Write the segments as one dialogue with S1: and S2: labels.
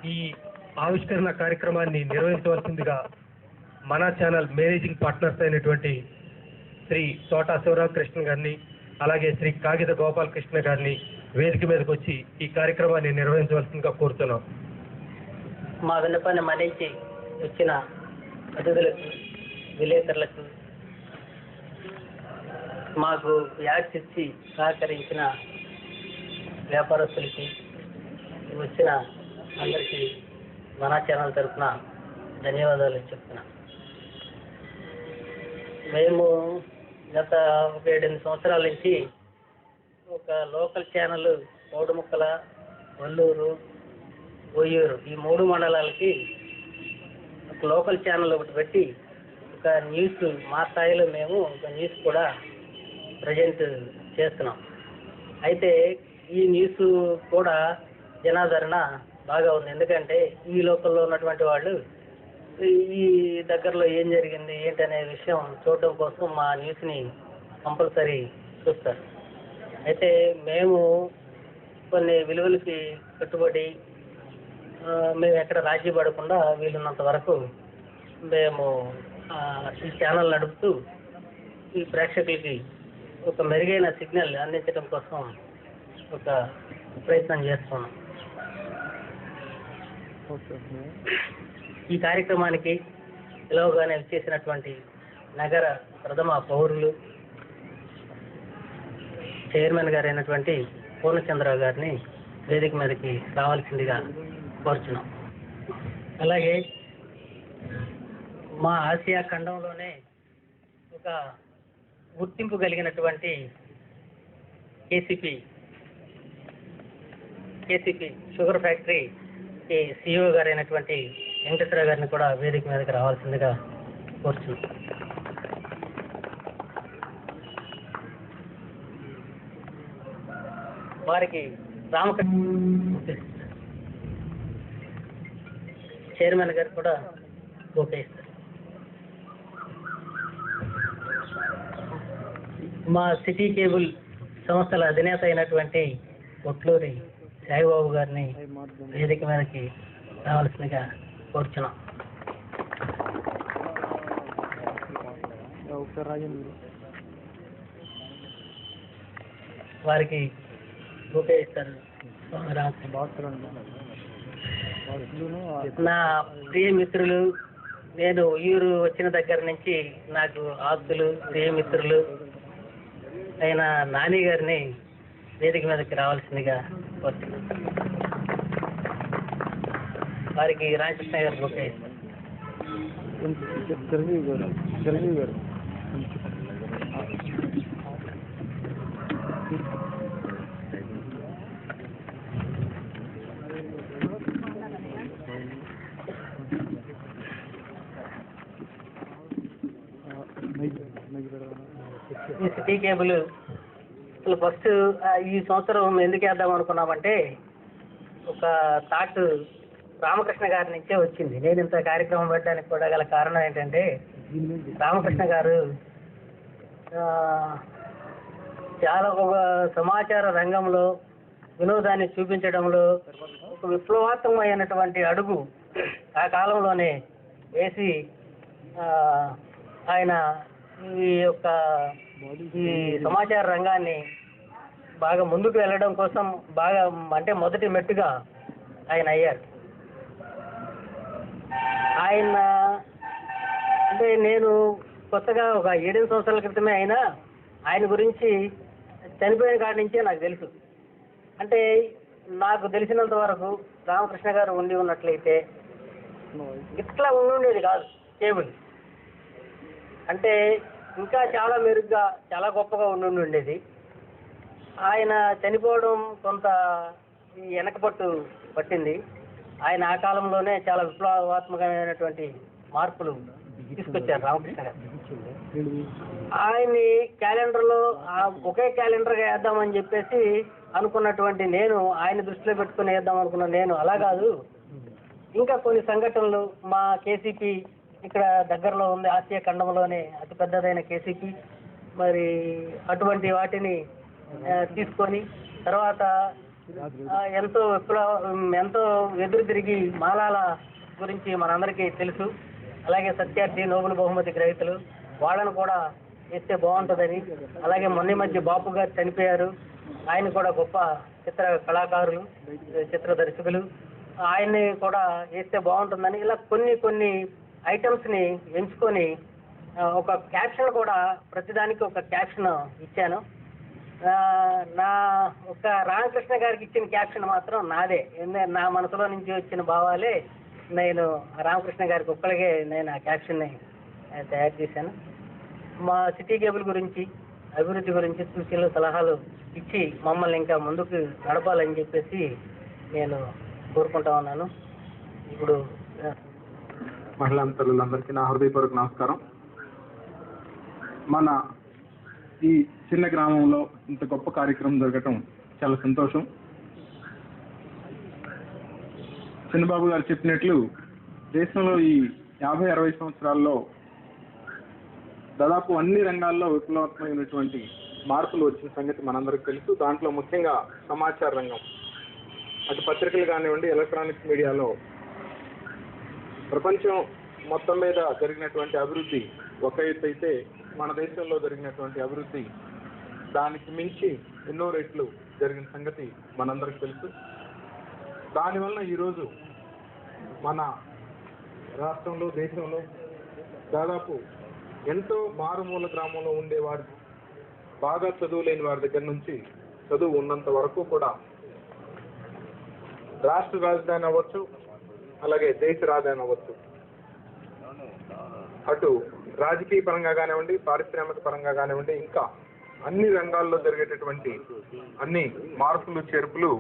S1: ఈ ఆవిష్కరణ కార్యక్రమాన్ని నిర్వహించవలసిందిగా మన ఛానల్ మేనేజింగ్ పార్ట్నర్స్ అయినటువంటి శ్రీ తోటా శివరామకృష్ణ గారిని, అలాగే శ్రీ కాగిత గోపాలకృష్ణ గారిని వేదిక మీదకి వచ్చి ఈ కార్యక్రమాన్ని నిర్వహించవలసిందిగా కోరుతున్నాం.
S2: మా విన్నపాన్ని మన్నించి వచ్చిన అతిథులకు, విలేకరులకు, మాకు యాడ్స్ ఇచ్చి సహకరించిన వ్యాపారస్తులకి, వచ్చిన అందరికీ మన ఛానల్ తరఫున ధన్యవాదాలు చెప్తున్నా. మేము గత 7-8 సంవత్సరాల నుంచి ఒక లోకల్ ఛానల్ కోడుముక్కల, వల్లూరు, ఒయ్యూరు ఈ 3 మండలాలకి ఒక లోకల్ ఛానల్ ఒకటి పెట్టి ఒక న్యూస్ మా స్థాయిలో మేము ఒక న్యూస్ కూడా ప్రజెంట్ చేస్తున్నాం. అయితే ఈ న్యూస్ కూడా జనాదరణ బాగా ఉంది. ఎందుకంటే ఈ లోకల్లో ఉన్నటువంటి వాళ్ళు ఈ దగ్గరలో ఏం జరిగింది ఏంటనే విషయం చూడడం కోసం మా న్యూస్ని కంపల్సరీ చూస్తారు. అయితే మేము కొన్ని విలువలకి కట్టుబడి మేము ఎక్కడ రాజీ పడకుండా వీలున్నంత వరకు మేము ఈ ఛానల్ నడుపుతూ ఈ ప్రేక్షకులకి ఒక మెరుగైన సిగ్నల్ అందించడం కోసం ఒక ప్రయత్నం చేస్తున్నాం. ఈ కార్యక్రమానికి పిలవగానే చేసినటువంటి నగర ప్రథమ పౌరులు, చైర్మన్ గారు అయినటువంటి పూర్ణచంద్రరావు గారిని వేదిక మీదకి రావాల్సిందిగా కోరుచున్నాం. అలాగే మా ఆసియా ఖండంలోనే ఒక గుర్తింపు కలిగినటువంటి కేసీపీ షుగర్ ఫ్యాక్టరీ CEO గారు అయినటువంటి వెంకటేశ్వర గారిని కూడా వేదిక మీదకి రావాల్సిందిగా కోరుచున్నాం. వారికి రామకృష్ణ చైర్మన్ గారు కూడా ఓకే ఇస్తారు. మా సిటీ కేబుల్ సంస్థల అధినేత అయినటువంటి ఒట్లూరి సాయిబాబు గారిని వేదిక మీదకి రావాల్సిందిగా కోరుచున్నాం. వారికి ఓకే ఇస్తారు. నా ప్రియ మిత్రులు, నేను ఊరు వచ్చిన దగ్గర నుంచి నాకు ఆప్తులు, ప్రియమిత్రులు అయిన నాని గారిని వేదిక మీదకి రావాల్సిందిగా కోరుతున్నాను. వారికి రామకృష్ణ గారు ఓకే ఇస్తారు. ఈ సిటీ కేబుల్ అసలు ఫస్ట్ ఈ సంవత్సరం ఎందుకు వేద్దాం అనుకున్నామంటే ఒక థాట్ రామకృష్ణ గారి నుంచే వచ్చింది. నేను ఇంత కార్యక్రమం పెట్టడానికి కూడా గల కారణం ఏంటంటే రామకృష్ణ గారు చాలా ఒక సమాచార రంగంలో వినోదాన్ని చూపించడంలో ఒక విప్లవాత్మకమైనటువంటి అడుగు ఆ కాలంలోనే వేసి ఆయన ఈ సమాచార రంగాన్ని బాగా ముందుకు వెళ్ళడం కోసం బాగా అంటే మొదటి మెట్టుగా ఆయన అయ్యారు. ఆయన అంటే నేను కొత్తగా ఒక 7 సంవత్సరాల క్రితమే అయినా ఆయన గురించి చనిపోయిన కాడి నుంచే నాకు తెలుసు. అంటే నాకు తెలిసినంత వరకు రామకృష్ణ గారు ఉండి ఉన్నట్లయితే ఇట్లా ఉండేది కాదు కేబుల్. అంటే ఇంకా చాలా మెరుగ్గా చాలా గొప్పగా ఉండేది. ఆయన చనిపోవడం కొంత వెనకపట్టు పట్టింది. ఆయన ఆ కాలంలోనే చాలా విప్లవాత్మకమైనటువంటి మార్పులు తీసుకొచ్చారు రామకృష్ణ గారు. ఆయన్ని క్యాలెండర్లో ఒకే క్యాలెండర్గా వేద్దామని చెప్పేసి అనుకున్నటువంటి నేను, ఆయన దృష్టిలో పెట్టుకుని వేద్దాం అనుకున్న నేను, అలా కాదు ఇంకా కొన్ని సంఘటనలు మా కేసీపీ ఇక్కడ దగ్గరలో ఉంది, ఆసియా ఖండంలోనే అతి పెద్దదైన కేసీపీ, మరి అటువంటి వాటిని తీసుకొని తర్వాత ఎంతో ఎదురు తిరిగి మాలాల గురించి మనందరికీ తెలుసు. అలాగే సత్యార్థి నోబెల్ బహుమతి గ్రహీతలు వాళ్ళను కూడా వేస్తే బాగుంటుందని, అలాగే మొన్న మధ్య బాపు గారు చనిపోయారు, ఆయన కూడా గొప్ప చిత్ర కళాకారులు, చిత్ర దర్శకులు, ఆయన్ని కూడా వేస్తే బాగుంటుందని ఇలా కొన్ని ఐటమ్స్ని ఎంచుకొని ఒక క్యాప్షన్ కూడా ప్రతిదానికి ఒక క్యాప్షన్ ఇచ్చాను. నా ఒక రామకృష్ణ గారికి ఇచ్చిన క్యాప్షన్ మాత్రం నాదే. నా మనసులో నుంచి వచ్చిన భావాలే నేను రామకృష్ణ గారికి ఒక్కడికే నేను ఆ క్యాప్షన్ని తయారు చేశాను. మా సిటీ కేబుల్ గురించి, అభివృద్ధి గురించి సూచనలు సలహాలు ఇచ్చి మమ్మల్ని ఇంకా ముందుకు నడపాలని చెప్పేసి నేను కోరుకుంటా ఉన్నాను. ఇప్పుడు
S3: మహిళా తల్లులందరికీ నా హృదయపూర్వక నమస్కారం. మన ఈ చిన్న గ్రామంలో ఇంత గొప్ప కార్యక్రమం జరగటం చాలా సంతోషం. చిన్నబాబు గారు చెప్పినట్లు దేశంలో ఈ 50-60 సంవత్సరాల్లో దాదాపు అన్ని రంగాల్లో విప్లవాత్మకమైనటువంటి మార్పులు వచ్చిన సంగతి మనందరికీ తెలుసు. దాంట్లో ముఖ్యంగా సమాచార రంగం, అటు పత్రికలు కానివ్వండి, ఎలక్ట్రానిక్స్ మీడియాలో ప్రపంచం మొత్తం మీద జరిగినటువంటి అభివృద్ధి ఒక ఎత్తు అయితే, మన దేశంలో జరిగినటువంటి అభివృద్ధి దానికి మించి ఎన్నో రెట్లు జరిగిన సంగతి మనందరికీ తెలుసు. దానివల్ల ఈరోజు మన రాష్ట్రంలో, దేశంలో దాదాపు ఎంతో మారుమూల గ్రామంలో ఉండేవారు, బాగా చదువు లేని వారి దగ్గర నుంచి చదువు ఉన్నంత వరకు కూడా రాష్ట్ర రాజధాని అవ్వచ్చు, అలాగే దేశ రాజధాని అవ్వచ్చు, అటు రాజకీయ పరంగా కానివ్వండి, పారిశ్రామిక పరంగా కానివ్వండి, ఇంకా అన్ని రంగాల్లో జరిగేటటువంటి అన్ని మార్పులు చేర్పులు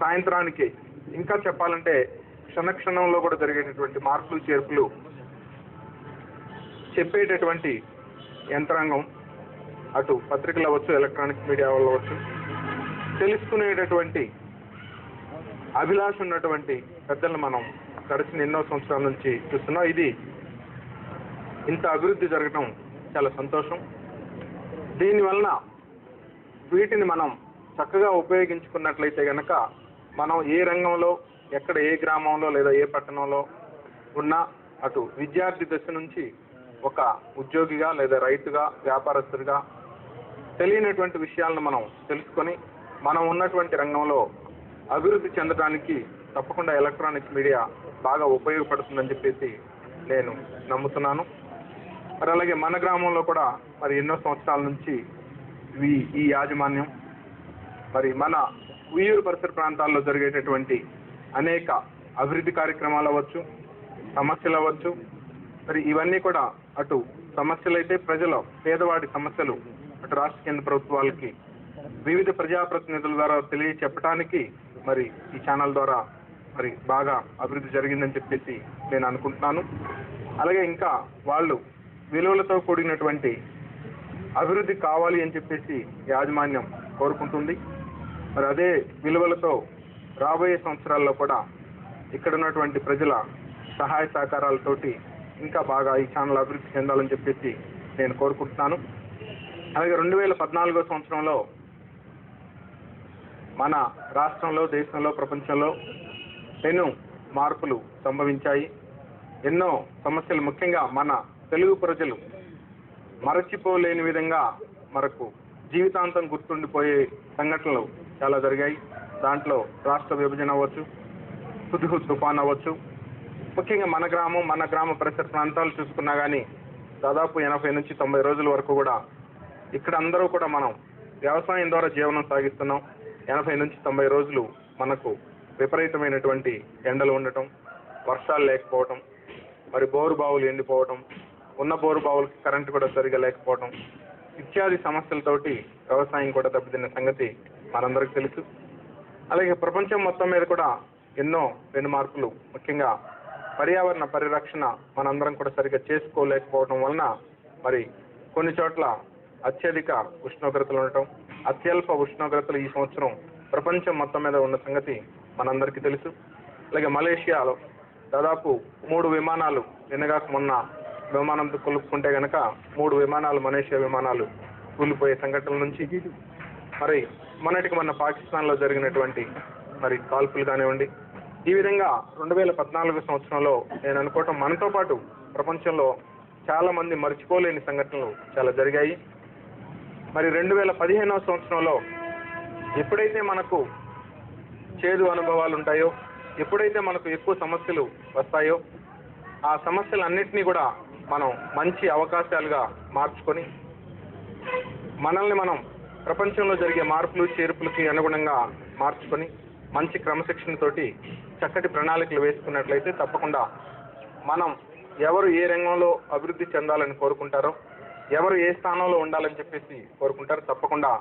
S3: సాయంత్రానికి, ఇంకా చెప్పాలంటే క్షణక్షణంలో కూడా జరిగేటటువంటి మార్పులు చేర్పులు చెప్పేటటువంటి యంత్రాంగం, అటు పత్రికలు అవ్వచ్చు, ఎలక్ట్రానిక్స్ మీడియా వాళ్ళు అవ్వచ్చు, తెలుసుకునేటటువంటి అభిలాష ఉన్నటువంటి పెద్దలను మనం గడిచిన ఎన్నో సంవత్సరాల నుంచి చూస్తున్నాం. ఇది ఇంత అభివృద్ధి జరగడం చాలా సంతోషం. దీనివలన వీటిని మనం చక్కగా ఉపయోగించుకున్నట్లయితే కనుక మనం ఏ రంగంలో, ఎక్కడ, ఏ గ్రామంలో లేదా ఏ పట్టణంలో ఉన్నా, అటు విద్యార్థి దశ నుంచి ఒక ఉద్యోగిగా లేదా రైతుగా, వ్యాపారస్తుడిగా తెలియనటువంటి విషయాలను మనం తెలుసుకొని మనం ఉన్నటువంటి రంగంలో అభివృద్ధి చెందడానికి తప్పకుండా ఎలక్ట్రానిక్స్ మీడియా బాగా ఉపయోగపడుతుందని చెప్పేసి నేను నమ్ముతున్నాను. మరి అలాగే మన గ్రామంలో కూడా మరి ఎన్నో సంవత్సరాల నుంచి ఈ యాజమాన్యం మరి మన ఉయ్యూరు పరిసర ప్రాంతాల్లో జరిగేటటువంటి అనేక అభివృద్ధి కార్యక్రమాలు అవ్వచ్చు, సమస్యలు అవ్వచ్చు, మరి ఇవన్నీ కూడా అటు సమస్యలైతే ప్రజల పేదవాడి సమస్యలు అటు రాష్ట్ర కేంద్ర ప్రభుత్వాలకి వివిధ ప్రజాప్రతినిధుల ద్వారా తెలియచెప్పడానికి మరి ఈ ఛానల్ ద్వారా మరి బాగా అభివృద్ధి జరిగిందని చెప్పేసి నేను అనుకుంటున్నాను. అలాగే ఇంకా వాళ్ళు విలువలతో కూడినటువంటి అభివృద్ధి కావాలి అని చెప్పేసి యాజమాన్యం కోరుకుంటుంది. మరి అదే విలువలతో రాబోయే సంవత్సరాల్లో కూడా ఇక్కడ ఉన్నటువంటి ప్రజల సహాయ సహకారాలతోటి ఇంకా బాగా ఈ ఛానల్ అభివృద్ధి చెందాలని చెప్పేసి నేను కోరుకుంటున్నాను. అలాగే 2014 సంవత్సరంలో మన రాష్ట్రంలో, దేశంలో, ప్రపంచంలో ఎన్నో మార్పులు సంభవించాయి. ఎన్నో సమస్యలు ముఖ్యంగా మన తెలుగు ప్రజలు మరచిపోలేని విధంగా మనకు జీవితాంతం గుర్తుండిపోయే సంఘటనలు చాలా జరిగాయి. దాంట్లో రాష్ట్ర విభజన అవ్వచ్చు, హుద్హుద్ తుఫాన్ అవ్వచ్చు, ముఖ్యంగా మన గ్రామ పరిసర ప్రాంతాలు చూసుకున్నా కానీ దాదాపు 80 నుంచి 90 రోజుల వరకు కూడా ఇక్కడ అందరూ కూడా మనం వ్యవసాయం ద్వారా జీవనం సాగిస్తున్నాం. 80 నుంచి 90 రోజులు మనకు విపరీతమైనటువంటి ఎండలు ఉండటం, వర్షాలు లేకపోవటం, మరి బోరు బావులు ఎండిపోవటం, ఉన్న బోరు బావులకి కరెంటు కూడా సరిగా లేకపోవటం ఇత్యాది సమస్యలతోటి వ్యవసాయం కూడా దెబ్బతిన్న సంగతి మనందరికీ తెలుసు. అలాగే ప్రపంచం మొత్తం మీద కూడా ఎన్నో పెను మార్పులు, ముఖ్యంగా పర్యావరణ పరిరక్షణ మనందరం కూడా సరిగా చేసుకోలేకపోవడం వలన మరి కొన్ని చోట్ల అత్యధిక ఉష్ణోగ్రతలు ఉండటం, అత్యల్ప ఉష్ణోగ్రతలు ఈ సంవత్సరం ప్రపంచం మొత్తం మీద ఉన్న సంగతి మనందరికీ తెలుసు. అలాగే మలేషియాలో దాదాపు 3 విమానాలు నిన్నగాక మొన్న విమానంతో కొలుపుకుంటే కనుక 3 విమానాలు, మలేషియా విమానాలు కూలిపోయే సంఘటనల నుంచి మరి మొన్నటికి మొన్న పాకిస్తాన్లో జరిగినటువంటి మరి కాల్పులు కానివ్వండి, ఈ విధంగా 2014 సంవత్సరంలో నేను అనుకోవటం మనతో పాటు ప్రపంచంలో చాలా మంది మర్చిపోలేని సంఘటనలు చాలా జరిగాయి. మరి 2015వ సంవత్సరంలో ఎప్పుడైతే మనకు చేదు అనుభవాలు ఉంటాయో, ఎప్పుడైతే మనకు ఎక్కువ సమస్యలు వస్తాయో, ఆ సమస్యలన్నింటినీ కూడా మనం మంచి అవకాశాలుగా మార్చుకొని మనల్ని మనం ప్రపంచంలో జరిగే మార్పులు చేర్పులకి అనుగుణంగా మార్చుకొని మంచి క్రమశిక్షణతోటి చక్కటి ప్రణాళికలు వేసుకున్నట్లయితే తప్పకుండా మనం ఎవరు ఏ రంగంలో అభివృద్ధి చెందాలని కోరుకుంటారో, ఎవరు ఏ స్థానంలో ఉండాలని చెప్పేసి కోరుకుంటారో తప్పకుండా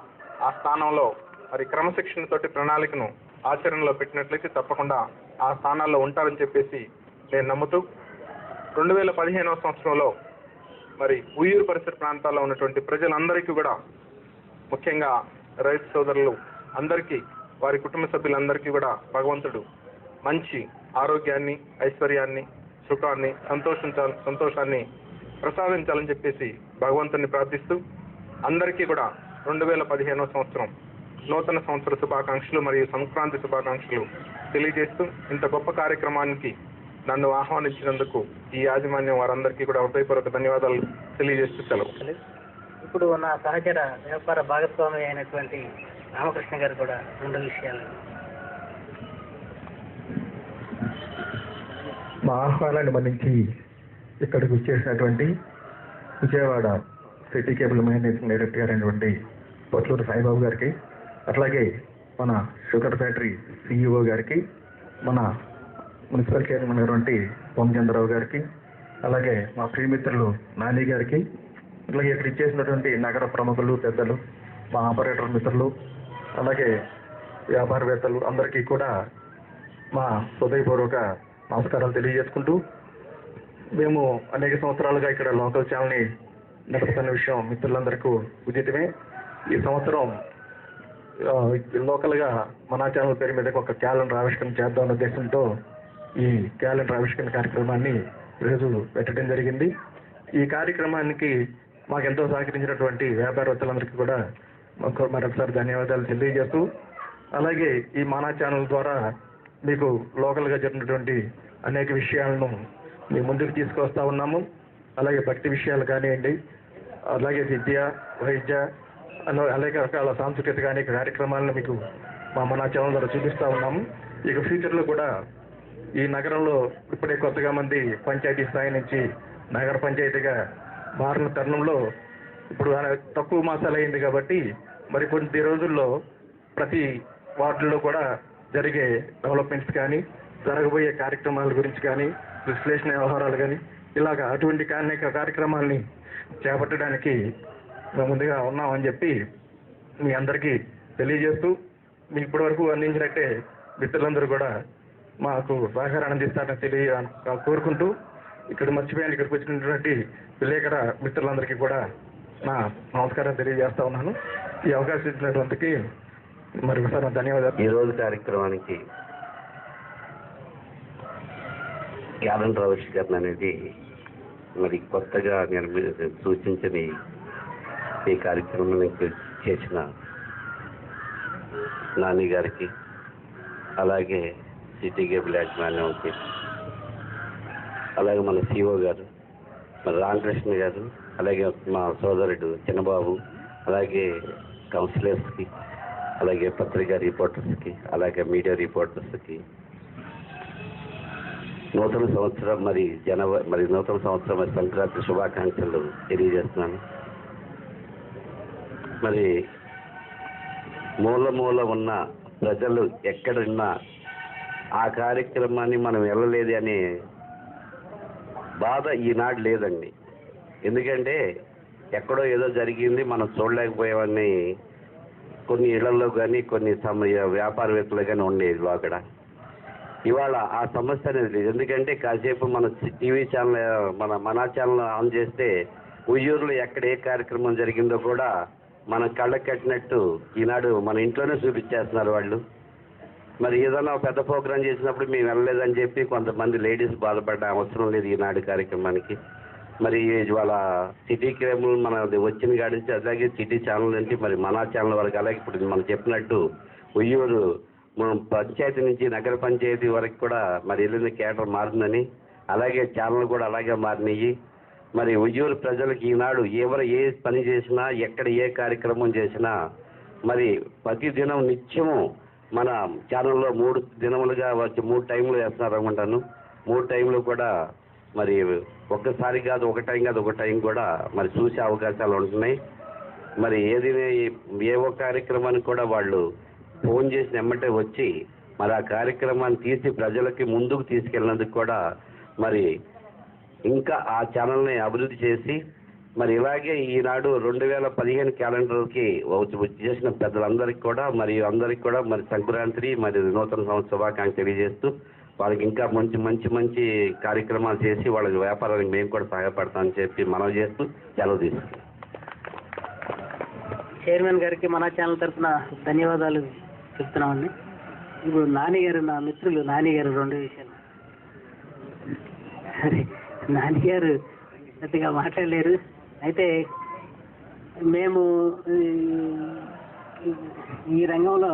S3: ఆ స్థానంలో మరి క్రమశిక్షణతోటి ప్రణాళికను ఆచరణలో పెట్టినట్లయితే తప్పకుండా ఆ స్థానాల్లో ఉంటారని చెప్పేసి నేను నమ్ముతూ 2015వ సంవత్సరంలో మరి ఉయ్యూరు పరిసర ప్రాంతాల్లో ఉన్నటువంటి ప్రజలందరికీ కూడా, ముఖ్యంగా రైతు సోదరులు అందరికీ, వారి కుటుంబ సభ్యులందరికీ కూడా భగవంతుడు మంచి ఆరోగ్యాన్ని, ఐశ్వర్యాన్ని, సుఖాన్ని, సంతోషాన్ని ప్రసాదించాలని చెప్పేసి భగవంతుని ప్రార్థిస్తూ అందరికీ కూడా 2015వ సంవత్సరం నూతన సంవత్సర శుభాకాంక్షలు మరియు సంక్రాంతి శుభాకాంక్షలు తెలియజేస్తూ ఇంత గొప్ప కార్యక్రమానికి నన్ను ఆహ్వానించినందుకు ఈ యాజమాన్యం వారందరికీ కూడా హృదయపూర్వక ధన్యవాదాలు తెలియజేస్తూ సెలవు.
S2: ఇప్పుడు నా సహచర వ్యాపార భాగస్వామి అయినటువంటి రామకృష్ణ గారు కూడా 2 విషయాలు.
S4: మా ఆహ్వానాన్ని మన్నించి ఇక్కడికి వచ్చేసినటువంటి Vijayawada city cable managing director అయినటువంటి పొట్లూరు సాయిబాబు గారికి, అట్లాగే మన షుగర్ ఫ్యాక్టరీ సిఇఓ గారికి, మన మున్సిపల్ చైర్మన్ అయినటువంటి పొంగచంద్రరావు గారికి, అలాగే మా ప్రియమిత్రులు నాని గారికి, అట్లాగే ఇక్కడ ఇచ్చేసినటువంటి నగర ప్రముఖులు, పెద్దలు, మా ఆపరేటర్ మిత్రులు, అలాగే వ్యాపారవేత్తలు అందరికీ కూడా మా హృదయపూర్వక నమస్కారాలు తెలియజేసుకుంటూ, మేము అనేక సంవత్సరాలుగా ఇక్కడ లోకల్ ఛానల్ని నడుపుతున్న విషయం మిత్రులందరికీ ఉచితమే. ఈ సంవత్సరం లోకల్గా మన ఛానల్ పేరు మీద ఒక క్యాలెండర్ ఆవిష్కరణ చేద్దామన్న ఉద్దేశంతో ఈ క్యాలెండర్ ఆవిష్కరణ కార్యక్రమాన్ని ఈరోజు పెట్టడం జరిగింది. ఈ కార్యక్రమానికి మాకెంతో సహకరించినటువంటి వ్యాపారవేత్తలందరికీ కూడా మరొకసారి ధన్యవాదాలు తెలియజేస్తూ, అలాగే ఈ మానా ఛానల్ ద్వారా మీకు లోకల్గా జరిగినటువంటి అనేక విషయాలను మీ ముందుకు తీసుకొస్తా ఉన్నాము. అలాగే భక్తి విషయాలు కానివ్వండి, అలాగే విద్య, వైద్య, అనేక రకాల సాంస్కృతిక అనేక కార్యక్రమాలను మీకు మా మానా ఛానల్ ద్వారా చూపిస్తూ ఉన్నాము. ఇక ఫ్యూచర్లో కూడా ఈ నగరంలో ఇప్పుడే కొత్తగా మంది పంచాయతీ స్థాయి నుంచి నగర పంచాయతీగా మారిన తరుణంలో ఇప్పుడు తక్కువ మాసాలు అయింది కాబట్టి మరి కొద్ది రోజుల్లో ప్రతి వార్డుల్లో కూడా జరిగే డెవలప్మెంట్స్ కానీ, జరగబోయే కార్యక్రమాల గురించి కానీ, విశ్లేషణ వ్యవహారాలు కానీ, ఇలాగా అటువంటి అనేక కార్యక్రమాలని చేపట్టడానికి మేము ముందుగా ఉన్నామని చెప్పి మీ అందరికీ తెలియజేస్తూ, మీ ఇప్పటివరకు అందించినట్టే మిత్రులందరూ కూడా మాకు సహకారం అందిస్తారని కోరుకుంటూ, ఇక్కడ మర్చిపోయాను ఇక్కడికి వచ్చినటువంటి విలేకర మిత్రులందరికీ కూడా నా నమస్కారం తెలియజేస్తా ఉన్నాను. ఈ అవకాశం ఇచ్చినటువంటికి మరొకసారి ధన్యవాదాలు.
S5: ఈరోజు కార్యక్రమానికి క్యాలెండర్ ఆవిష్కరణ అనేది మరి కొత్తగా నేను సూచించని ఈ కార్యక్రమానికి చేసిన నాని గారికి, అలాగే సిటీ కేబుల్ యాజమాన్యంకి, అలాగే మన సిఓ గారు, మన రామకృష్ణ గారు, అలాగే మా సోదరుడు చిన్నబాబు, అలాగే కౌన్సిలర్స్కి, అలాగే పత్రికా రిపోర్టర్స్కి, అలాగే మీడియా రిపోర్టర్స్కి నూతన సంవత్సరం నూతన సంవత్సరం సంక్రాంతి శుభాకాంక్షలు తెలియజేస్తున్నాను. మరి మూల ఉన్న ప్రజలు ఎక్కడున్నా ఆ కార్యక్రమాన్ని మనం వెళ్ళలేదు అనే బాధ ఈనాడు లేదండి. ఎందుకంటే ఎక్కడో ఏదో జరిగింది మనం చూడలేకపోయామని కొన్ని ఇళ్లలో కానీ కొన్ని వ్యాపారవేత్తలు కానీ ఉండేది అక్కడ. ఇవాళ ఆ సమస్య అనేది లేదు. ఎందుకంటే కాసేపు మన టీవీ ఛానల్ మన ఛానల్ ఆన్ చేస్తే ఉయ్యూరులో ఎక్కడ ఏ కార్యక్రమం జరిగిందో కూడా మన కళ్ళకి కట్టినట్టు ఈనాడు మన ఇంట్లోనే చూపించేస్తున్నారు వాళ్ళు. మరి ఏదైనా పెద్ద ప్రోగ్రాం చేసినప్పుడు మేము వెళ్ళలేదని చెప్పి కొంతమంది లేడీస్ బాధపడ్డ అవసరం లేదు ఈనాడు కార్యక్రమానికి. మరి ఇవాళ సిటీ కేబుల్ మన వచ్చిన కాడి నుంచి అలాగే సిటీ ఛానల్ నుంచి మరి మన ఛానల్ వరకు అలాగే ఇప్పుడు మనం చెప్పినట్టు ఉయ్యూరు మనం పంచాయతీ నుంచి నగర పంచాయతీ వరకు కూడా మరి వెళ్ళిన కేటర్ మారిందని, అలాగే ఛానల్ కూడా అలాగే మారినాయి. మరి ఉయ్యూరు ప్రజలకు ఈనాడు ఎవరు ఏ పని చేసినా ఎక్కడ ఏ కార్యక్రమం చేసినా మరి ప్రతి దినం నిత్యము మన ఛానల్లో 3 దినములుగా వచ్చి 3 టైంలు వేస్తున్నారు అనుకుంటాను. 3 టైంలు కూడా మరి ఒక్కసారి కాదు, ఒక టైం కాదు, ఒక టైం కూడా మరి చూసే అవకాశాలు ఉంటున్నాయి. మరి ఏ ఒక్క కార్యక్రమానికి కూడా వాళ్ళు ఫోన్ చేసి ఎమ్మటే వచ్చి మరి ఆ కార్యక్రమాన్ని తీసి ప్రజలకి ముందుకు తీసుకెళ్ళినందుకు కూడా మరి ఇంకా ఆ ఛానల్ని అభివృద్ధి చేసి మరి ఇలాగే ఈనాడు 2015 క్యాలెండర్కి చేసిన పెద్దలందరికీ కూడా మరియు అందరికీ కూడా మరి సంక్రాంతి మరి నూతన సంవత్సర శుభాకాంక్షలు తెలియజేస్తూ వాళ్ళకి ఇంకా మంచి కార్యక్రమాలు చేసి వాళ్ళకి వ్యాపారానికి మేము కూడా సహాయపడతామని చెప్పి మనవి చేస్తూ సెలవు తీసుకుంటాం.
S2: చైర్మన్ గారికి మన ఛానల్ తరఫున ధన్యవాదాలు చెప్తున్నామండి. ఇప్పుడు నానిగారు, నా మిత్రులు నానిగారు 2 విషయాలు. నానిగారు పెద్దగా మాట్లాడలేరు. అయితే మేము ఈ రంగంలో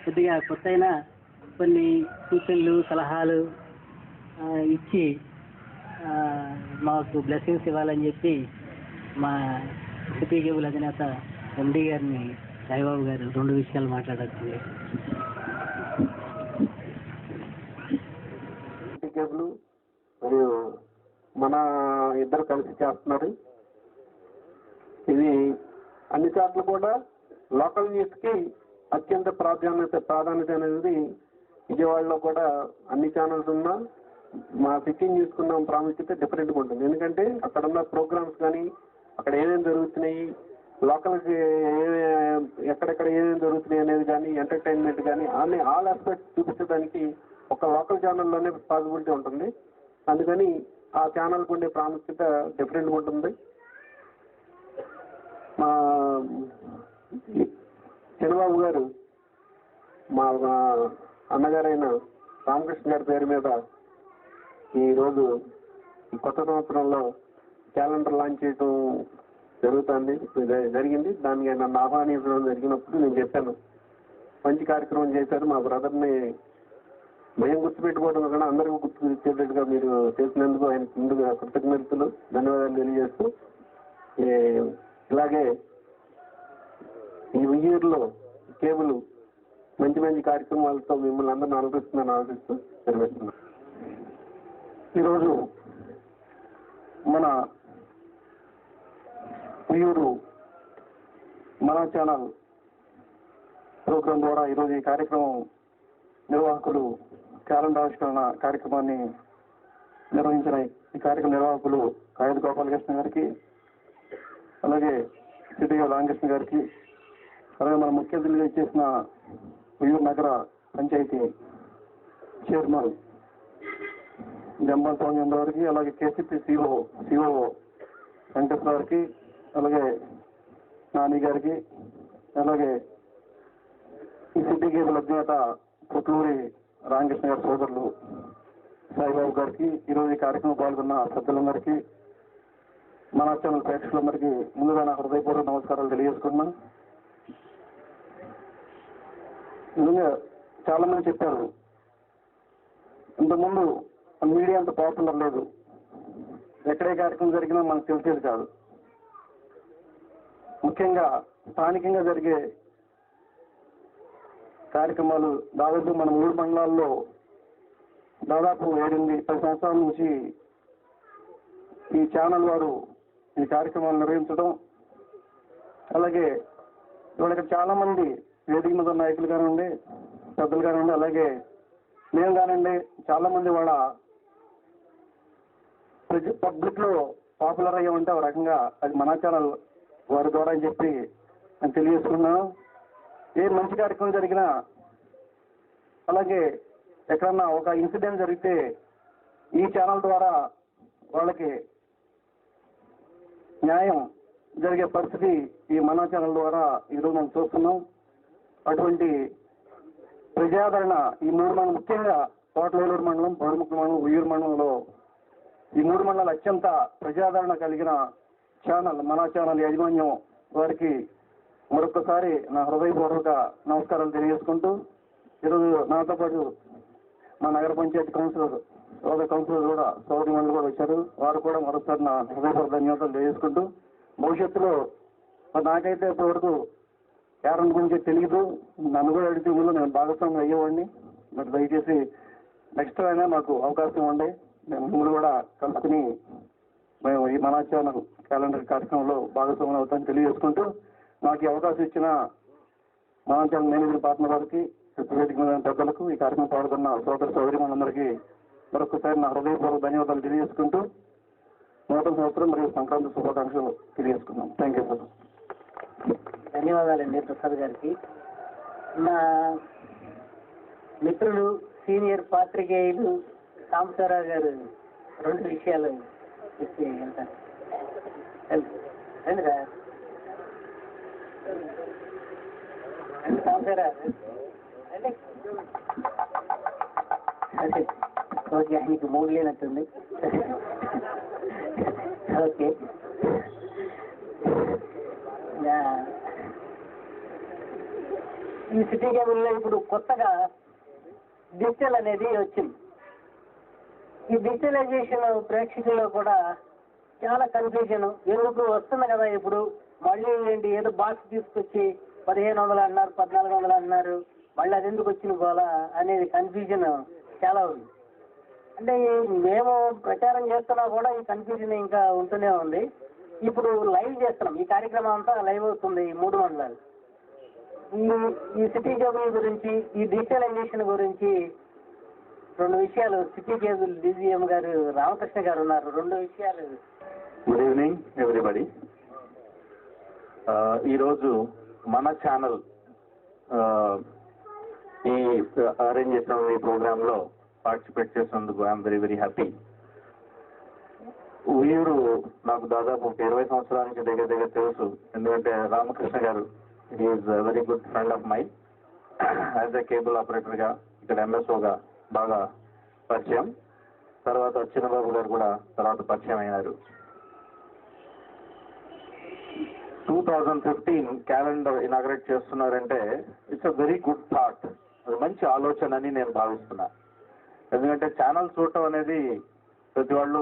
S2: కొద్దిగా కొత్త అయినా కొన్ని సూచనలు సలహాలు ఇచ్చి మాకు బ్లెస్సింగ్స్ ఇవ్వాలని చెప్పి మా సిటీ కేబుల్ అధినేత ఎండి గారిని సాయిబాబు గారు 2 విషయాలు మాట్లాడాల్సింది.
S6: సిటీ కేబుల్ మరియు మన ఇద్దరు కలిసి చేస్తున్నారు. ఇది అన్ని చోట్ల కూడా లోకల్ న్యూస్కి అత్యంత ప్రాధాన్యత అనేది విజయవాడలో కూడా అన్ని ఛానల్స్ ఉన్నా మా సిటీ న్యూస్కి ఉన్న ప్రాముఖ్యత డిఫరెంట్గా ఉంటుంది. ఎందుకంటే అక్కడ ఉన్న ప్రోగ్రామ్స్ కానీ అక్కడ ఏమేమి జరుగుతున్నాయి, లోకల్కి ఎక్కడెక్కడ ఏమేమి జరుగుతున్నాయి అనేది కానీ ఎంటర్టైన్మెంట్ కానీ అన్ని ఆల్ ఆస్పెక్ట్స్ చూపించడానికి ఒక లోకల్ ఛానల్లోనే పాసిబిలిటీ ఉంటుంది. అందుకని ఆ ఛానల్కి ఉండే ప్రాముఖ్యత డిఫరెంట్గా ఉంటుంది. మా చంద్రబాబు గారు మా అన్నగారైన రామకృష్ణ గారి పేరు మీద ఈరోజు ఈ కొత్త సంవత్సరంలో క్యాలెండర్ లాంచ్ చేయడం జరిగింది. దానికి నన్ను ఆహ్వానించడం జరిగినప్పుడు నేను చెప్పాను, మంచి కార్యక్రమం చేశారు, మా బ్రదర్ని మేము గుర్తుపెట్టుకోవడం కన్నా అందరికీ గుర్తుపెట్టేట్టుగా మీరు చేసినందుకు ఆయన ముందుగా కృతజ్ఞతలు ధన్యవాదాలు తెలియజేస్తూ, ఇలాగే ఈ ఉయ్యూరులో కేబుల్ మంచి కార్యక్రమాలతో మిమ్మల్ని అందరిని ఆలోచిస్తూ నిర్వహిస్తున్నాను. ఈరోజు మన ఉయ్యూరు మన ఛానల్ ప్రోగ్రాం ద్వారా ఈరోజు ఈ కార్యక్రమం నిర్వాహకులు క్యాలెండర్ ఆవిష్కరణ కార్యక్రమాన్ని నిర్వహించిన ఈ కార్యక్రమ నిర్వాహకులు కాగిత గోపాలకృష్ణ గారికి, అలాగే సిటీ రామకృష్ణ గారికి, అలాగే మన ముఖ్య అతిథిగా చేసిన ఉయ్యూరు నగర పంచాయతీ చైర్మన్ జంబల్ స్వామి గారికి, అలాగే కేసీపీ సిఓ వెంకటేశ్వర గారికి, అలాగే నాని గారికి, అలాగే ఈ సిటీ కేబుల్ అధినేత పుట్లూరి రామకృష్ణ గారి సోదరులు సాయిబాబు గారికి, ఈరోజు ఈ కార్యక్రమం పాల్గొన్న సభ్యులందరికీ, మన ఛానల్ ప్రేక్షకులందరికీ ముందుగా నా హృదయపూర్వక నమస్కారాలు తెలియజేసుకున్నాను. నిజంగా చాలా మంది చెప్పారు, ఇంతకుముందు మీడియా అంత పాపులర్ లేదు, ఎక్కడే కార్యక్రమం జరిగినా మనకు తెలిసేది కాదు. ముఖ్యంగా స్థానికంగా జరిగే కార్యక్రమాలు దాదాపు మన 3 మండలాల్లో దాదాపు 7-10 సంవత్సరాల నుంచి ఈ ఛానల్ వారు ఈ కార్యక్రమాలు నిర్వహించడం, అలాగే ఇవాళ ఇక్కడ చాలా మంది వేదిక మీద నాయకులు కానివ్వండి, పెద్దలు కానివ్వండి, అలాగే మేము కానివ్వండి, చాలా మంది వాళ్ళ పబ్లిక్ లో పాపులర్ అయ్యామంటే ఒక రకంగా అది మన ఛానల్ వారి ద్వారా అని చెప్పి నేను తెలియజేసుకున్నాను. ఏ మంచి కార్యక్రమం జరిగినా, అలాగే ఎక్కడన్నా ఒక ఇన్సిడెంట్ జరిగితే ఈ ఛానల్ ద్వారా వాళ్ళకి న్యాయం జరిగే పరిస్థితి ఈ మన ఛానల్ ద్వారా ఈరోజు మనం చూస్తున్నాం. అటువంటి ప్రజాదరణ ఈ 3 మండలం, ముఖ్యంగా తోటలేలూరు మండలం, బొడుముక్క మండలం, ఉయ్యూరు మండలంలో ఈ 3 మండలాల అత్యంత ప్రజాదరణ కలిగిన ఛానల్ మన ఛానల్ యాజమాన్యం వారికి మరొకసారి నా హృదయపూర్వక నమస్కారాలు తెలియజేసుకుంటూ, ఈరోజు నాతో పాటు మా నగర పంచాయతీ కౌన్సిలర్ కూడా సోదరి మండలి కూడా వచ్చారు. వారు కూడా మరొకసారి నా హృదయపూర్వక ధన్యవాదాలు తెలియజేసుకుంటూ, భవిష్యత్తులో నాకైతే ఇప్పటివరకు క్యారన్ గురించి తెలియదు. నన్ను కూడా అడిగితే ముందు నేను భాగస్వామ్యం అయ్యేవాడిని. మరి దయచేసి నెక్స్ట్ అయినా మాకు అవకాశం ఉండే మేము మిమ్మల్ని కూడా కలుసుకుని మేము ఈ మన ఛానల్ క్యాలెండర్ కార్యక్రమంలో భాగస్వామ్యం అవుతామని తెలియజేసుకుంటూ, నాకు ఈ అవకాశం ఇచ్చిన మన ఛానల్ మేనేజర్ పార్ట్నర్ వారికి, వేదిక మీద పెద్దలకు, ఈ కార్యక్రమం పాల్గొన్న సోదరి మనందరికీ మరొకసారి నా హృదయపూర్వక ధన్యవాదాలు తెలియజేసుకుంటూ, నూతన సంవత్సరం మరియు సంక్రాంతి శుభాకాంక్షలు తెలియజేసుకున్నాం. Thank you sir.
S2: ధన్యవాదాలండి ప్రసాద్ గారికి. నా మిత్రులు సీనియర్ పాత్రికేయులు సాంబశివరావు గారు 2 విషయాలు చెప్పి వెళ్తారు. రండి సార్, రండి సాంబశివరావు రండి. ఓకే, ఆయనకి మూడు లేనట్టుంది. ఓకే, ఈ సిటీ కేబుల్లో ఇప్పుడు కొత్తగా డిజిటల్ అనేది వచ్చింది. ఈ డిజిటలైజేషన్ ప్రేక్షకుల్లో కూడా చాలా కన్ఫ్యూజన్. ఎందుకు వస్తుంది కదా ఇప్పుడు మళ్ళీ ఏంటి ఏదో బాక్స్ తీసుకొచ్చి 1500 అన్నారు, 1400 అన్నారు, మళ్ళీ అది ఎందుకు వచ్చిన పోలా అనేది కన్ఫ్యూజన్ చాలా ఉంది. అంటే మేము ప్రచారం చేస్తున్నా కూడా ఈ కన్ఫ్యూజన్ ఇంకా ఉంటూనే ఉంది. ఇప్పుడు లైవ్ చేస్తున్నాం, ఈ కార్యక్రమం అంతా లైవ్ అవుతుంది. ఈ 3 మండలాలు ఈ సిటీ కేబుల్ గురించి, ఈ డిజిటలైజేషన్ గురించి 2 విషయాలు సిటీ కేబుల్ డీజీఎం గారు రామకృష్ణ గారు ఉన్నారు. 2 విషయాలు.
S6: Good evening everybody. ఈరోజు మన ఛానల్ ఈ అరేంజ్ చేసిన ఈ ప్రోగ్రామ్ లో పార్టిసిపేట్ చేసినందుకు I'm very very happy. Uyyuru నాకు దాదాపు 20 సంవత్సరాల నుంచి దగ్గర తెలుసు. ఎందుకంటే రామకృష్ణ గారు is very good friend of my. As a cable operator గా ఇక్కడ ఎంఎస్ఓగా బాగా పరిచయం. తర్వాత చిన్నబాబు గారు కూడా తర్వాత పరిచయం అయినారు. 2015 క్యాలెండర్ ఇనాగ్రేట్ చేస్తున్నారంటే it's a very good thought. అది మంచి ఆలోచన అని నేను భావిస్తున్నా. ఎందుకంటే ఛానల్ చూడటం అనేది ప్రతి వాళ్ళు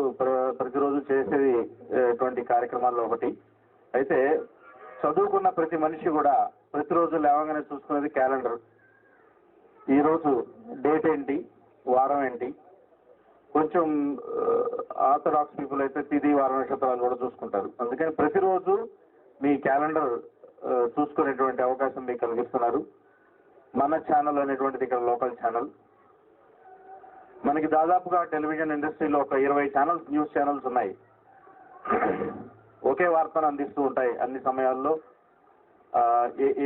S6: ప్రతిరోజు చేసేది ఇటువంటి కార్యక్రమాల్లో ఒకటి. అయితే చదువుకున్న ప్రతి మనిషి కూడా ప్రతిరోజు లేవగానే చూసుకునేది క్యాలెండర్. ఈరోజు డేట్ ఏంటి, వారం ఏంటి. కొంచెం ఆర్థడాక్స్ పీపుల్ అయితే తిథి, వార నక్షత్రాలు కూడా చూసుకుంటారు. అందుకని ప్రతిరోజు మీ క్యాలెండర్ చూసుకునేటువంటి అవకాశం మీకు కలిగిస్తున్నారు. మన ఛానల్ అనేటువంటిది ఇక్కడ లోకల్ ఛానల్. మనకి దాదాపుగా టెలివిజన్ ఇండస్ట్రీలో ఒక 20 ఛానల్స్, న్యూస్ ఛానల్స్ ఉన్నాయి. ఒకే వార్తను అందిస్తూ ఉంటాయి అన్ని సమయాల్లో,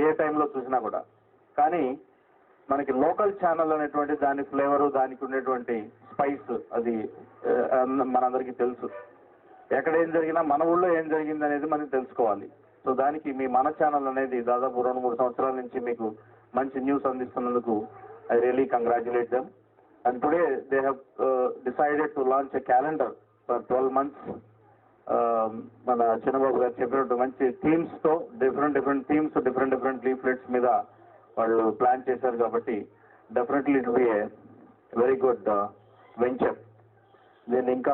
S6: ఏ టైంలో చూసినా కూడా. కానీ మనకి లోకల్ ఛానల్ అనేటువంటి దాని ఫ్లేవరు, దానికి ఉండేటువంటి స్పైస్ అది మనందరికీ తెలుసు. ఎక్కడ ఏం జరిగినా మన ఊళ్ళో ఏం జరిగింది అనేది మనం తెలుసుకోవాలి. సో దానికి మీ మన ఛానల్ అనేది దాదాపు 2-3 సంవత్సరాల నుంచి మీకు మంచి న్యూస్ అందిస్తున్నందుకు I really congratulate them. And today they have decided to launch a calendar for 12 months. మన చిన్నబాబు గారు చెప్పినట్టు మంచి థీమ్స్ తో డిఫరెంట్ థీమ్స్, డిఫరెంట్ లీఫ్లెట్స్ మీద వాళ్ళు ప్లాన్ చేశారు. కాబట్టి definitely it be a very good venture. నేను ఇంకా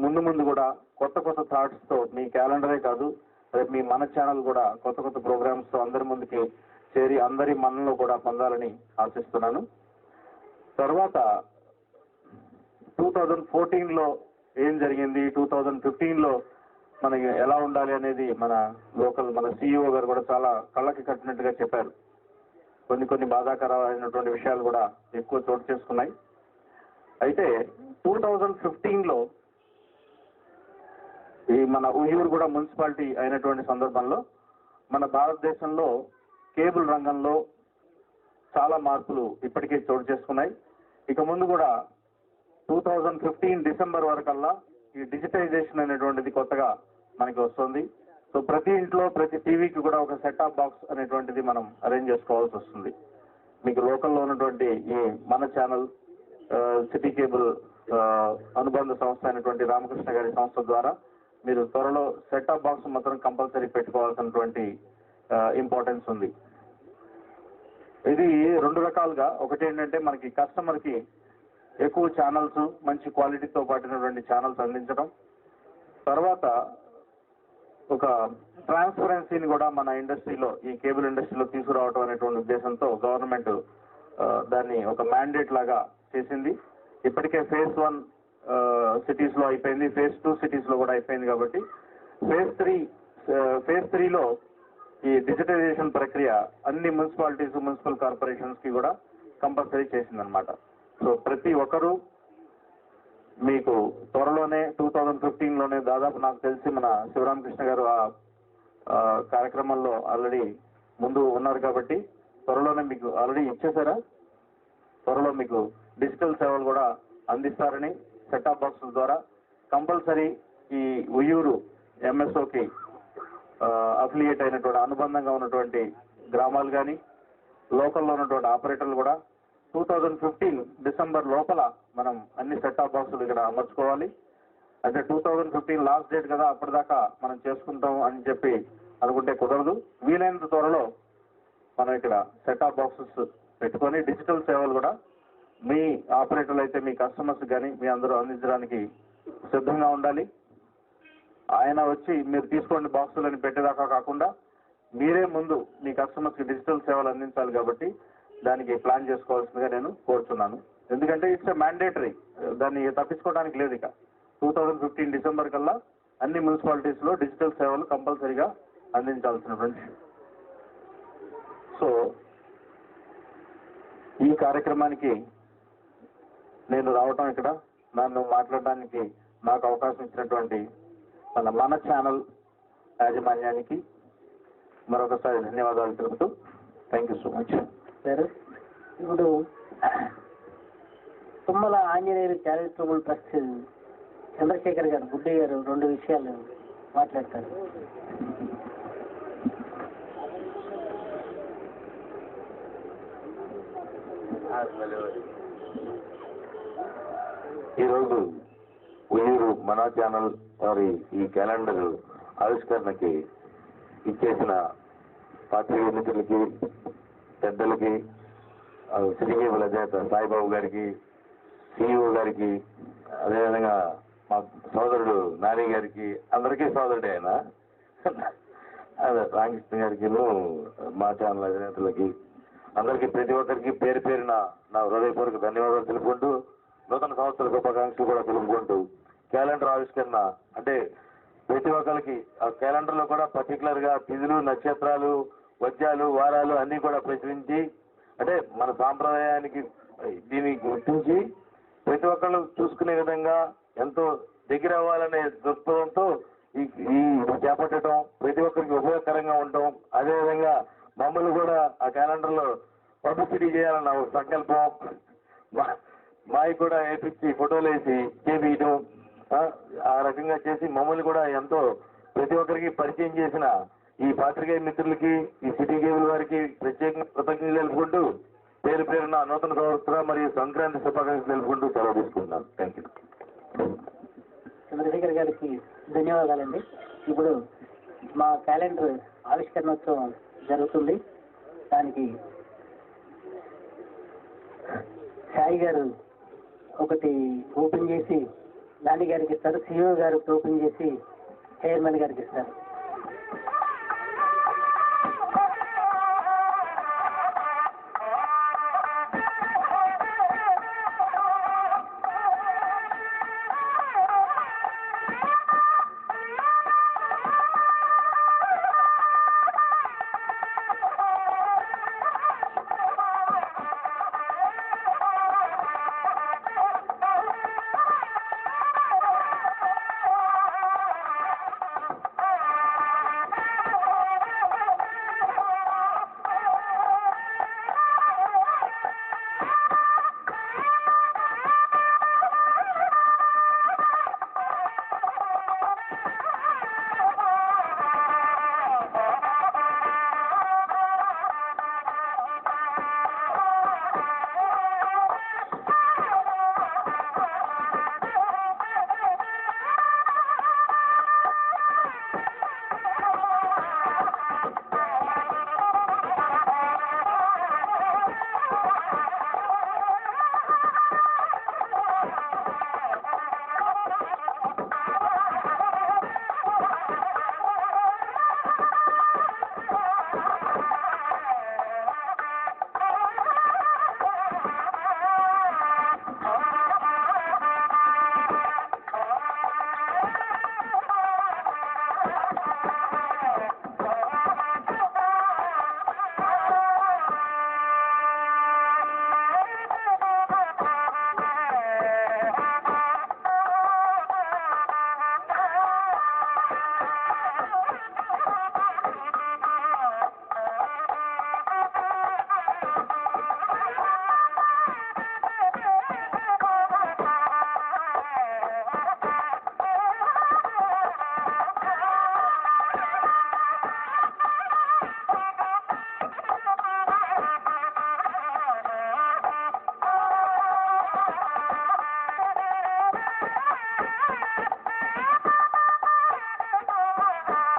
S6: ముందు కూడా కొత్త థాట్స్ తో మీ క్యాలెండరే కాదు, రేపు మీ మన ఛానల్ కూడా కొత్త ప్రోగ్రామ్స్ తో అందరి ముందుకి చేరి అందరి మనలో కూడా పొందాలని ఆశిస్తున్నాను. తర్వాత 2014లో ఏం జరిగింది, 2015లో మనకి ఎలా ఉండాలి అనేది మన సిఇఓ గారు కూడా చాలా కళ్ళకి కట్టినట్టుగా చెప్పారు. కొన్ని బాధాకరమైనటువంటి విషయాలు కూడా ఎక్కువ చోటు చేసుకున్నాయి. అయితే 2015లో ఈ మన ఉయ్యూరు కూడా మున్సిపాలిటీ అయినటువంటి సందర్భంలో మన భారతదేశంలో కేబుల్ రంగంలో చాలా మార్పులు ఇప్పటికే చోటు చేసుకున్నాయి. ఇక ముందు కూడా 2015 డిసెంబర్ వరకల్లా ఈ డిజిటైజేషన్ అనేటువంటిది కొత్తగా మనకి వస్తుంది. సో ప్రతి ఇంట్లో ప్రతి టీవీకి కూడా ఒక సెటాప్ బాక్స్ అనేటువంటిది మనం అరేంజ్ చేసుకోవాల్సి వస్తుంది. మీకు లోకల్లో ఉన్నటువంటి ఈ మన ఛానల్, సిటీ కేబుల్ అనుబంధ సంస్థ అయినటువంటి రామకృష్ణ గారి సంస్థ ద్వారా మీరు త్వరలో సెట్ టాప్ బాక్స్ మాత్రం కంపల్సరీ పెట్టుకోవాల్సినటువంటి ఇంపార్టెన్స్ ఉంది. ఇది రెండు రకాలుగా, ఒకటి ఏంటంటే మనకి కస్టమర్ కి ఎక్కువ ఛానల్స్ మంచి క్వాలిటీతో పాటినటువంటి ఛానల్స్ అందించడం, తర్వాత ఒక ట్రాన్స్పరెన్సీని కూడా మన ఇండస్ట్రీలో, ఈ కేబుల్ ఇండస్ట్రీలో తీసుకురావడం అనేటువంటి ఉద్దేశంతో గవర్నమెంట్ దాన్ని ఒక మ్యాండేట్ లాగా చేసింది. ఇప్పటికే ఫేజ్ 1 సిటీస్ లో అయిపోయింది, ఫేజ్ 2 సిటీస్ లో కూడా అయిపోయింది. కాబట్టి ఫేజ్ 3లో ఈ డిజిటలైజేషన్ ప్రక్రియ అన్ని మున్సిపాలిటీస్, మున్సిపల్ కార్పొరేషన్స్ కి కూడా కంపల్సరీ చేసిందనమాట. సో ప్రతి ఒక్కరూ మీకు త్వరలోనే 2015లోనే దాదాపు నాకు తెలిసి మన శివరామకృష్ణ గారు ఆ కార్యక్రమంలో ఆల్రెడీ ముందు ఉన్నారు కాబట్టి త్వరలోనే మీకు ఆల్రెడీ ఇచ్చేసారా, త్వరలో మీకు డిజిటల్ సేవలు కూడా అందిస్తారని సెట్ టాప్ బాక్సుల ద్వారా కంపల్సరీ ఈ ఉయ్యూరు ఎంఎస్ఓకి అఫిలియేట్ అయినటువంటి అనుబంధంగా ఉన్నటువంటి గ్రామాలు కానీ లోకల్లో ఉన్నటువంటి ఆపరేటర్లు కూడా 2015 డిసెంబర్ లోపల మనం అన్ని సెట్ టాప్ బాక్సులు ఇక్కడ అమర్చుకోవాలి. అంటే 2015 లాస్ట్ డేట్ కదా, అప్పటిదాకా మనం చేసుకుంటాం అని చెప్పి అనుకుంటే కుదరదు. వీలైనంత త్వరలో మనం ఇక్కడ సెట్ టాప్ బాక్సెస్ పెట్టుకొని డిజిటల్ సేవలు కూడా మీ ఆపరేటర్లు అయితే మీ కస్టమర్స్ కానీ మీ అందరూ అందించడానికి సిద్ధంగా ఉండాలి. ఆయన వచ్చి మీరు తీసుకోండి బాక్సులని పెట్టేదాకా కాకుండా మీరే ముందు మీ కస్టమర్స్ కి డిజిటల్ సేవలు అందించాలి. కాబట్టి దానికి ప్లాన్ చేసుకోవాల్సిందిగా నేను కోరుతున్నాను. ఎందుకంటే ఇట్స్ ఎ మ్యాండేటరీ, దాన్ని తప్పించుకోవడానికి లేదు. ఇక 2015 డిసెంబర్ కల్లా అన్ని మున్సిపాలిటీస్ లో డిజిటల్ సేవలు కంపల్సరీగా అందించాల్సినటువంటి. సో ఈ కార్యక్రమానికి నేను రావటం, ఇక్కడ నన్ను మాట్లాడడానికి నాకు అవకాశం ఇచ్చినటువంటి మన ఛానల్ యాజమాన్యానికి మరొకసారి ధన్యవాదాలు తెలుపుతూ థ్యాంక్ యూ సో మచ్.
S2: సరే, ఇప్పుడు తుమ్మల ఆంజనేయులు చారిటబుల్ ట్రస్ట్ చంద్రశేఖర్ గారు, బుడ్డి గారు 2 విషయాలు మాట్లాడతారు.
S6: ఈరోజు ఉయ్యూరు మన ఛానల్ వారి ఈ క్యాలెండర్ ఆవిష్కరణకి ఇచ్చేసిన పాత్రికేయ మిత్రులకి, పెద్దలకి, సిరిగేవుల అధినేత సాయిబాబు గారికి, సిఇఓ గారికి, అదేవిధంగా మా సోదరుడు నాని గారికి, అందరికీ సోదరుడే ఆయన, అదే రామకృష్ణ గారికి, మా ఛానల్ అధినేతలకి, అందరికీ ప్రతి ఒక్కరికి పేరు పేరున నా హృదయపూర్వక ధన్యవాదాలు తెలుపుకుంటూ, నూతన సంవత్సర శుభాకాంక్షలు కూడా తెలుపుకుంటూ, క్యాలెండర్ ఆవిష్కరణ అంటే ప్రతి ఒక్కరికి ఆ క్యాలెండర్ లో కూడా పర్టికులర్ గా తిథులు, నక్షత్రాలు, వద్యాలు, వారాలు అన్ని కూడా ప్రచురించి, అంటే మన సాంప్రదాయానికి దీన్ని గుర్తించి ప్రతి ఒక్కళ్ళు చూసుకునే విధంగా ఎంతో దగ్గర అవ్వాలనే దృక్పథంతో ఈ చేపట్టడం, ప్రతి ఒక్కరికి ఉపయోగకరంగా ఉండటం, అదేవిధంగా మమ్మల్ని కూడా ఆ క్యాలెండర్ లో పబ్లిసిటీ చేయాలన్న ఒక సంకల్పం, మావి కూడా వేపించి ఫోటోలు వేసి చేపించడం, ఆ రకంగా చేసి మమ్మల్ని కూడా ఎంతో ప్రతి ఒక్కరికి పరిచయం చేసిన ఈ పాత్రికేయ మిత్రులకి, ఈ సిటీ కేబుల్ వారికి ప్రత్యేకంగా కృతజ్ఞతలు తెలుపుకుంటూ పేరు పేరున నూతన సంవత్సర మరియు సంక్రాంతి శుభాకాంక్షలు తెలుపుకుంటూ సెలవు తీసుకుంటున్నాను. Thank you.
S2: చంద్రశేఖర్ గారికి ధన్యవాదాలండి. ఇప్పుడు మా క్యాలెండర్ ఆవిష్కరణోత్సవం జరుగుతుంది. దానికి సాయి గారు ఒకటి ఓపెన్ చేసి నాని గారికి ఇస్తారు, సిఇఓ గారు ఓపెన్ చేసి చైర్మన్ గారికి ఇస్తారు.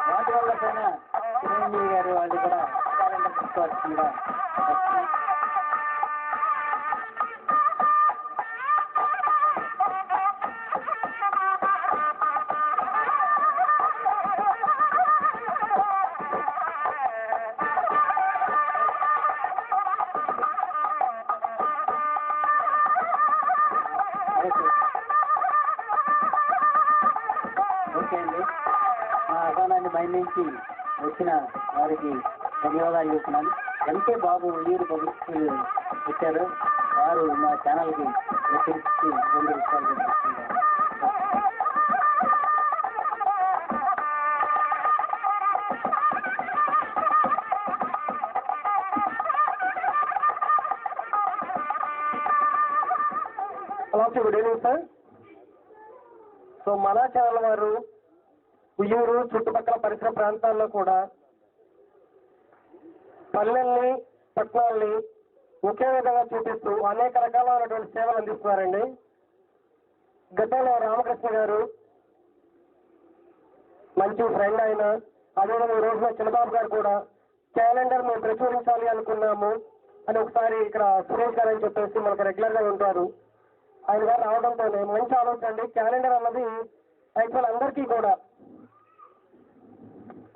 S2: వాటి వల్ల పైన చిరంజీవి గారు వాళ్ళు కూడా క్యాలెండర్ తీసుకోవాల్సిందిగా ఓకే అండి. మా అభిమానాన్ని బయట నుంచి వచ్చిన వారికి ధన్యవాదాలు చెప్తున్నాను. ఎంకే బాబు ఊరు పబ్లిసిటీ ఇచ్చారు. వారు మా ఛానల్కి వచ్చి 2 విషయాలు చెప్తున్నారు.
S6: Hello good evening sir. So మన ఛానల్ వారు ఉయ్యూరు చుట్టుపక్కల పరిసర ప్రాంతాల్లో కూడా పల్లెల్ని పట్టణాల్ని ఒకే విధంగా చూపిస్తూ అనేక రకాలైనటువంటి సేవలు అందిస్తున్నారండి. గతంలో రామకృష్ణ గారు మంచి ఫ్రెండ్ అయిన, అదేవిధంగా ఈ రోజున చిన్నబాబు గారు కూడా క్యాలెండర్ మేము ప్రచురించాలి అనుకున్నాము అని ఒకసారి ఇక్కడ సురేష్ గారు అని చెప్పేసి మనకు రెగ్యులర్ గా ఉంటారు. ఆయన గారు రావడంతోనే మంచి ఆలోచన అండి. క్యాలెండర్ అన్నది యాక్చువల్ అందరికీ కూడా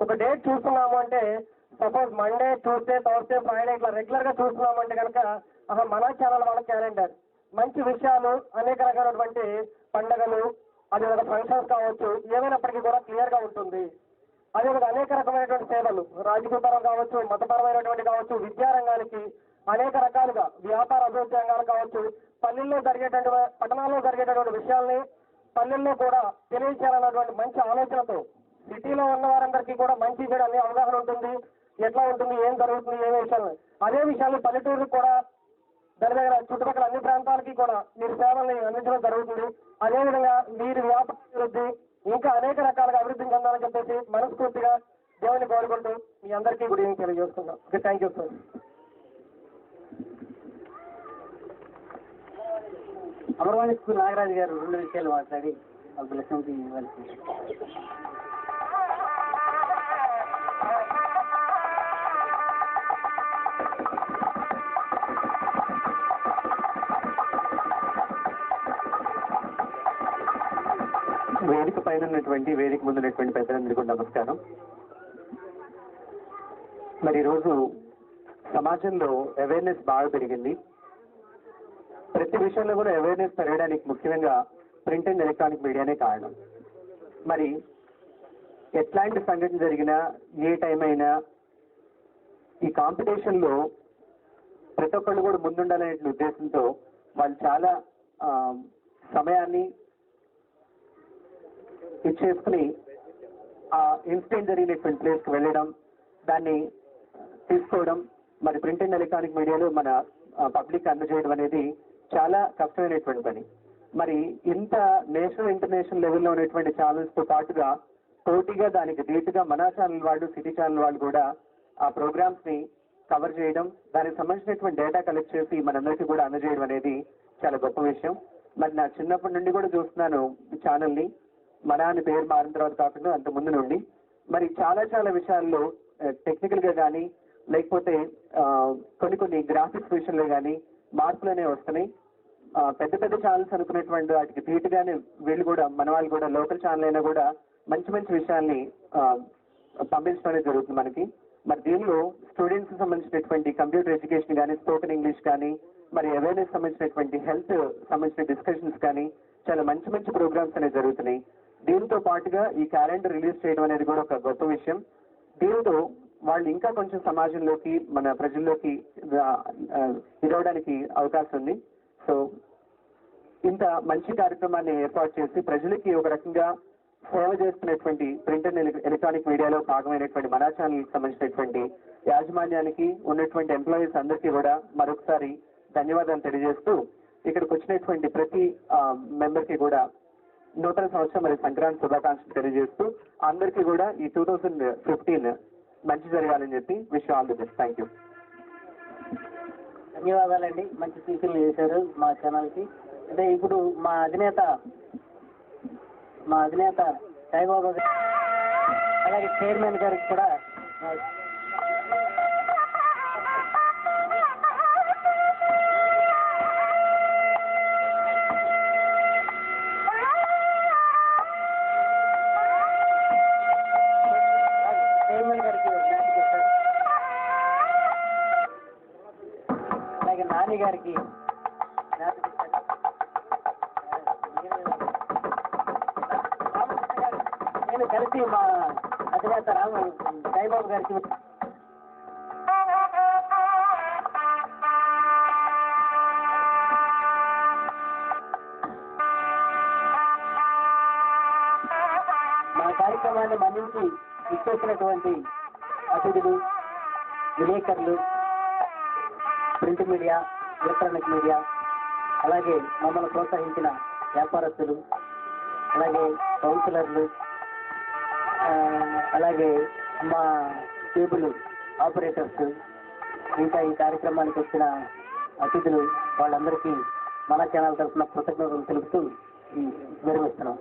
S6: ఒక డేట్ చూస్తున్నాము అంటే, suppose Monday, Tuesday, Thursday, Friday ఇట్లా రెగ్యులర్ గా చూస్తున్నాము అంటే కనుక మన ఛానల్ వాళ్ళ క్యాలెండర్ మంచి విషయాలు, అనేక రకాలైనటువంటి పండుగలు, అదేవిధంగా ఫంక్షన్స్ కావచ్చు, ఏమైనప్పటికీ కూడా క్లియర్ గా ఉంటుంది. అదేవిధంగా అనేక రకమైనటువంటి సేవలు, రాజకీయపరం కావచ్చు, మతపరమైనటువంటి కావచ్చు, విద్యారంగానికి అనేక రకాలుగా, వ్యాపార అభివృద్ధి రంగాలు కావచ్చు, పల్లెల్లో జరిగేటువంటి, పట్టణాల్లో జరిగేటటువంటి విషయాల్ని పల్లెల్లో కూడా తెలియజేయాలన్నటువంటి మంచి ఆలోచనతో సిటీలో ఉన్న వారందరికీ కూడా మంచి కూడా అనే అవగాహన ఉంటుంది. ఎట్లా ఉంటుంది, ఏం జరుగుతుంది, ఏ విషయాలు, అదే విషయాలు పల్లెటూరుకు కూడా దగ్గర చుట్టుపక్కల అన్ని ప్రాంతాలకి కూడా మీరు సేవల్ని అందించడం జరుగుతుంది. అదేవిధంగా మీరు వ్యాపార అభివృద్ధి ఇంకా అనేక రకాలుగా అభివృద్ధి చెందాలని చెప్పేసి మనస్ఫూర్తిగా దేవుని కోరుకుంటూ మీ అందరికీ గుడ్ ఈవినింగ్ తెలియజేస్తున్నాం. Okay, thank you sir.
S2: Amaravani school Nagaraju గారు 2 విషయాలు మాట్లాడి వాళ్ళకి లక్ష్యంకి ఇవ్వాల్సి.
S6: వేదిక పైన ఉన్నటువంటి, వేదిక ముందు ఉన్నటువంటి పెద్దలందరికీ నమస్కారం. మరి ఈరోజు సమాజంలో అవేర్నెస్ బాగా పెరిగింది. ప్రతి విషయంలో కూడా అవేర్నెస్ పెరగడానికి ముఖ్యంగా ప్రింట్ అండ్ ఎలక్ట్రానిక్ మీడియానే కారణం. మరి ఎట్లాంటి సంఘటన జరిగినా, ఏ టైం అయినా ఈ కాంపిటీషన్లో ప్రతి ఒక్కళ్ళు కూడా ముందుండాలనే ఉద్దేశంతో వాళ్ళు చాలా సమయాన్ని ఇచ్చేసుకుని ఆ ఇన్సిడెంట్ జరిగినటువంటి ప్లేస్కి వెళ్ళడం, దాన్ని తీసుకోవడం, మరి ప్రింట్ అండ్ ఎలక్ట్రానిక్ మీడియాలో మన పబ్లిక్ అందజేయడం అనేది చాలా కష్టమైనటువంటి పని. మరి ఇంత నేషనల్, ఇంటర్నేషనల్ లెవెల్లో ఉన్నటువంటి ఛానల్స్ తో పాటుగా పోటీగా దానికి ధీటుగా మన ఛానల్ వాళ్ళు, సిటీ ఛానల్ వాళ్ళు కూడా ఆ ప్రోగ్రామ్స్ ని కవర్ చేయడం, దానికి సంబంధించినటువంటి డేటా కలెక్ట్ చేసి మనందరికీ కూడా అందజేయడం అనేది చాలా గొప్ప విషయం. మరి నా చిన్నప్పటి నుండి కూడా చూస్తున్నాను ఈ ఛానల్ని, మన అని పేరు మారిన తర్వాత కాకుండా అంత ముందు నుండి. మరి చాలా చాలా విషయాల్లో టెక్నికల్ గా కానీ, లేకపోతే కొన్ని గ్రాఫిక్స్ విషయంలో కానీ మార్పులు అనేవి వస్తున్నాయి. పెద్ద పెద్ద ఛానల్స్ అనుకునేటువంటి వాటికి ధీటుగానే వీళ్ళు కూడా, మన వాళ్ళు కూడా, లోకల్ ఛానల్ అయినా కూడా మంచి మంచి విషయాల్ని పంపించడం అనేది జరుగుతుంది మనకి. మరి దీనిలో స్టూడెంట్స్ సంబంధించినటువంటి కంప్యూటర్ ఎడ్యుకేషన్ కానీ, స్పోకెన్ ఇంగ్లీష్ కానీ, మరి అవేర్నెస్ సంబంధించినటువంటి హెల్త్ సంబంధించిన డిస్కషన్స్ కానీ చాలా మంచి మంచి ప్రోగ్రామ్స్ అనేవి జరుగుతున్నాయి. దీంతో పాటుగా ఈ క్యాలెండర్ రిలీజ్ చేయడం అనేది కూడా ఒక గొప్ప విషయం. దీంతో వాళ్ళు ఇంకా కొంచెం సమాజంలోకి, మన ప్రజల్లోకి ఇదవడానికి అవకాశం ఉంది. సో ఇంత మంచి కార్యక్రమాన్ని ఏర్పాటు చేసి ప్రజలకి ఒక రకంగా సేవ చేస్తున్నటువంటి ప్రింట్ అండ్ ఎలక్ట్రానిక్ మీడియాలో భాగమైనటువంటి మన ఛానల్కి సంబంధించినటువంటి యాజమాన్యానికి, ఉన్నటువంటి ఎంప్లాయీస్ అందరికీ కూడా మరొకసారి ధన్యవాదాలు తెలియజేస్తూ, ఇక్కడికి వచ్చినటువంటి ప్రతి మెంబర్కి కూడా నూతన సంవత్సరం మరియు సంక్రాంతి శుభాకాంక్షలు తెలియజేస్తూ అందరికీ కూడా ఈ 2015 మంచి జరగాలని చెప్పి wish all the best. Thank you.
S2: ధన్యవాదాలండి. మంచి సూచనలు చేశారు మా ఛానల్కి. అంటే ఇప్పుడు మా అధినేత సాయిబాబా గారు అలాగే చైర్మన్ గారికి కూడా చైర్మన్ గారికి జ్ఞాపకం చేశారు. అలాగే నాని గారికి జ్ఞాపకం చేశారు. నేను కలిసి మా అధినేత సాయిబాబు గారికి మా కార్యక్రమాన్ని మన్నించి ఇచ్చేసినటువంటి అతిథులు, విలేకరులు, ప్రింట్ మీడియా, ఎలక్ట్రానిక్ మీడియా, అలాగే మమ్మల్ని ప్రోత్సహించిన వ్యాపారస్తులు, అలాగే కౌన్సిలర్లు, అలాగే మా కేబుల్ ఆపరేటర్స్, ఇంకా ఈ కార్యక్రమానికి వచ్చిన అతిథులు వాళ్ళందరికీ మన ఛానల్ తరఫున కృతజ్ఞతలు తెలుపుతూ విరమిస్తున్నాం.